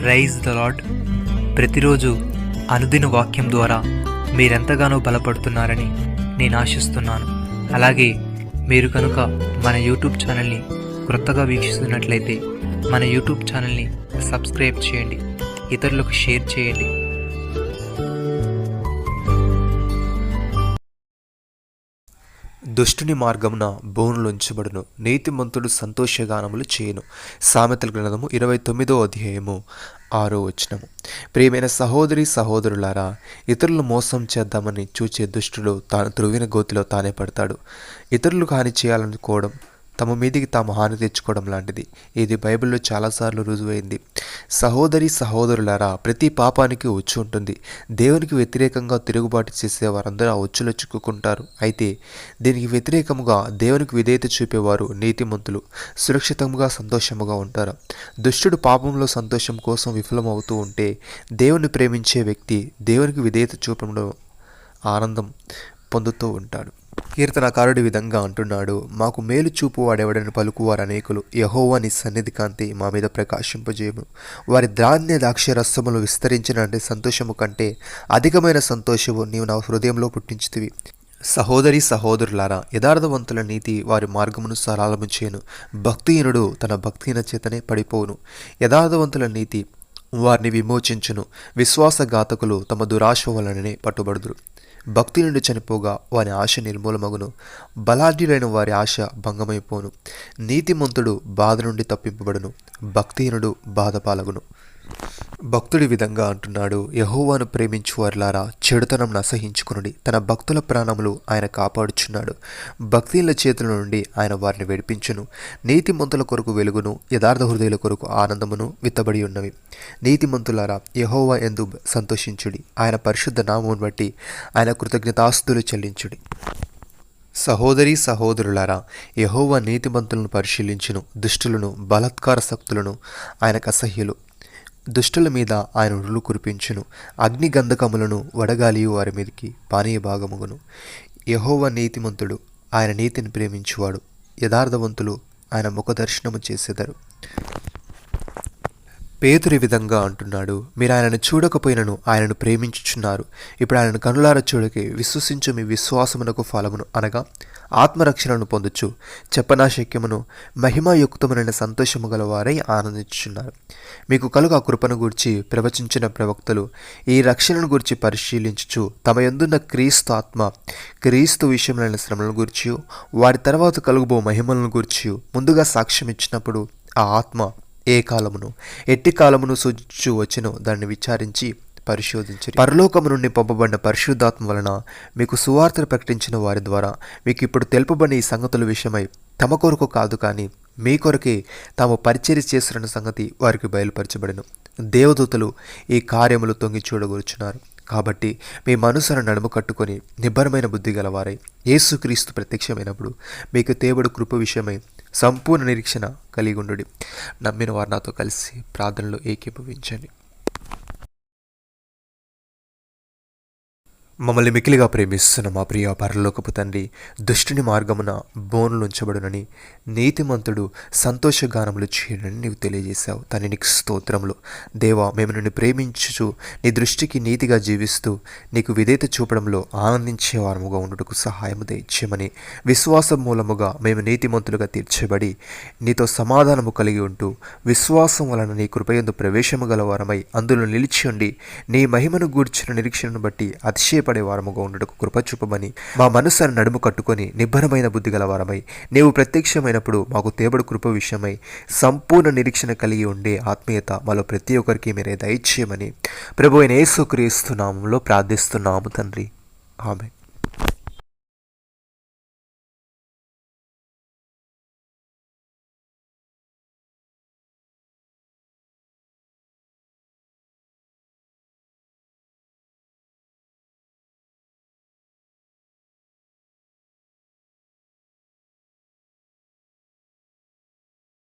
Praise the lord. ప్రతిరోజు అనుదిన వాక్యం ద్వారా మీరెంతగానో బలపడుతున్నారని నేను ఆశిస్తున్నాను. అలాగే మీరు కనుక మన యూట్యూబ్ ఛానల్ని క్రొత్తగా వీక్షిస్తున్నట్లయితే మన యూట్యూబ్ ఛానల్ని సబ్స్క్రైబ్ చేయండి, ఇతరులకు షేర్ చేయండి. దుష్టుని మార్గమున బోనులుంచబడును, నీతిమంతుడు సంతోషగానములు చేయను. సామెతల గ్రంథము 29వ అధ్యాయము 6వ వచనము. ప్రియమైన సహోదరి సహోదరులారా, ఇతరులు మోసం చేద్దామని చూచే దుష్టుడు తాను త్రువిన గోతిలో తానే పడతాడు. ఇతరులకు హాని చేయాలనుకోవడం తమ మీదికి తాము హాని తెచ్చుకోవడం లాంటిది. ఇది బైబిల్లో చాలాసార్లు రుజువైంది. సహోదరి సహోదరులారా, ప్రతి పాపానికి ఉచ్చు ఉంటుంది. దేవునికి వ్యతిరేకంగా తిరుగుబాటు చేసే వారందరూ ఆ ఉచ్చులో చిక్కుకుంటారు. అయితే దీనికి వ్యతిరేకముగా దేవునికి విధేయత చూపేవారు నీతిమంతులు సురక్షితంగా సంతోషముగా ఉంటారు. దుష్టుడు పాపంలో సంతోషం కోసం విఫలమవుతూ ఉంటే, దేవుని ప్రేమించే వ్యక్తి దేవునికి విధేయత చూపడంలో ఆనందం పొందుతూ ఉంటాడు. కీర్తనకారుడి విధంగా అంటున్నాడు, మాకు మేలు చూపు వాడెవడని పలుకువారు అనేకులు. యెహోవా నీ సన్నిధి కాంతి మా మీద ప్రకాశింపజేయము. వారి ధాన్య ద్రాక్షరసములు విస్తరించినంటే సంతోషము కంటే అధికమైన సంతోషము నీవు నా హృదయంలో పుట్టించుతివి. సహోదరి సహోదరులారా, యథార్థవంతుల నీతి వారి మార్గమును సరళము చేయను. భక్తిహీనుడు తన భక్తిహీన చేతనే పడిపోవును. యథార్థవంతుల నీతి వారిని విమోచించును. విశ్వాసఘాతకులు తమ దురాశ వలననే పట్టుబడుదురు. భక్తి నుండి చనిపోగా వారి ఆశ నిర్మూలమగును. బలాఢ్యులైన వారి ఆశ భంగమైపోను. నీతిమంతుడు బాధ నుండి తప్పింపబడును, భక్తిహీనుడు బాధపాలగును. భక్తుడి విధంగా అంటున్నాడు, యెహోవాను ప్రేమించు వారులారా, చెడుతనం అసహించుకునుడి. తన భక్తుల ప్రాణములు ఆయన కాపాడుచున్నాడు. భక్తిహీనుల చేతుల నుండి ఆయన వారిని విడిపించును. నీతిమంతుల కొరకు వెలుగును, యథార్థ హృదయుల కొరకు ఆనందమును విత్తబడి ఉన్నవి. నీతిమంతులారా, యెహోవా యందు సంతోషించుడి. ఆయన పరిశుద్ధ నామమును బట్టి ఆయన కృతజ్ఞతాస్తుతులు చెల్లించుడి. సహోదరి సహోదరులారా, యెహోవా నీతిమంతులను పరిశీలించును. దుష్టులను బలాత్కార శక్తులను ఆయనకు అసహ్యులు. దుష్టుల మీద ఆయన ఉరులు కురిపించును. అగ్ని గంధకములను వడగాలియు వారి మీదకి పానీయ భాగముగును. యెహోవా నీతిమంతుడు, ఆయన నీతిని ప్రేమించువాడు. యథార్థవంతులు ఆయన ముఖదర్శనము చేసేదరు. పేతురు విధంగా అంటున్నాడు, మీరు ఆయనను చూడకపోయినను ఆయనను ప్రేమించుచున్నారు. ఇప్పుడు ఆయనను కనులార చూడకి విశ్వసించు మీ విశ్వాసమునకు ఫలమును అనగా ఆత్మరక్షణను పొందొచ్చు చెప్పనాశక్యమును మహిమాయుక్తమునైన సంతోషము గల వారై ఆనందించుచున్నారు. మీకు కలుగు ఆ కృపను గూర్చి ప్రవచించిన ప్రవక్తలు ఈ రక్షణను గూర్చి పరిశీలించుచు తమ యందున్న క్రీస్తు ఆత్మ క్రీస్తు విషయములైన శ్రమలను గూర్చి వారి తర్వాత కలుగుబో మహిమలను గూర్చి ముందుగా సాక్ష్యం ఇచ్చినప్పుడు ఆ ఆత్మ ఏ కాలమును ఎట్టి కాలమును సూచించు వచ్చినో దాన్ని విచారించి పరిశోధించి పరలోకము నుండి పంపబడిన పరిశుద్ధాత్మ వలన మీకు సువార్తను ప్రకటించిన వారి ద్వారా మీకు ఇప్పుడు తెలుపబడిన ఈ సంగతుల విషయమై తమ కొరకు కాదు కానీ మీ కొరకే తాము పరిచర్య చేస్తున్న సంగతి వారికి బయలుపరచబడెను. దేవదూతలు ఈ కార్యములు తొంగి చూడగూర్చున్నారు. కాబట్టి మీ మనసును నడుము కట్టుకొని నిబ్బరమైన బుద్ధి గలవారై యేసుక్రీస్తు ప్రత్యక్షమైనప్పుడు మీకు తేబడు కృప విషయమై సంపూర్ణ నిరీక్షణ కలిగి ఉండుడి. నమ్మిన వారు నాతో కలిసి ప్రార్థనలో ఏకీభవించండి. మమ్మల్ని మిక్కిలిగా ప్రేమిస్తున్న మా ప్రియ పరలోకపు తండ్రి, దుష్టుని మార్గమున బోనులుంచబడునని నీతిమంతుడు సంతోషగానములు చేయనని నీవు తెలియజేశావు. తని నీకు స్తోత్రములు. దేవా, మేము నిన్ను ప్రేమించుచు నీ దృష్టికి నీతిగా జీవిస్తూ నీకు విధేయత చూపడంలో ఆనందించే వారముగా ఉండుటకు సహాయము దయచేయమని, విశ్వాసం మూలముగా మేము నీతిమంతులుగా తీర్చబడి నీతో సమాధానము కలిగి ఉంటూ విశ్వాసం వలన నీ కృపయందు ప్రవేశము గల వారమై అందులో నిలిచి ఉండి నీ మహిమను గూర్చిన నిరీక్షణను బట్టి పడే వారముగా ఉండటకు కృప చూపమని, మా మనస్సును నడుము కట్టుకొని నిబ్బరమైన బుద్ధి గల వారమై నీవు ప్రత్యక్షమైనప్పుడు మాకు తేబడు కృప విషయమై సంపూర్ణ నిరీక్షణ కలిగి ఉండే ఆత్మీయత మాలో ప్రతి ఒక్కరికి మీరే దయచేయమని ప్రభువైన యేసుక్రీస్తు నామములో ప్రార్థిస్తున్నాము తండ్రి. ఆమేన్.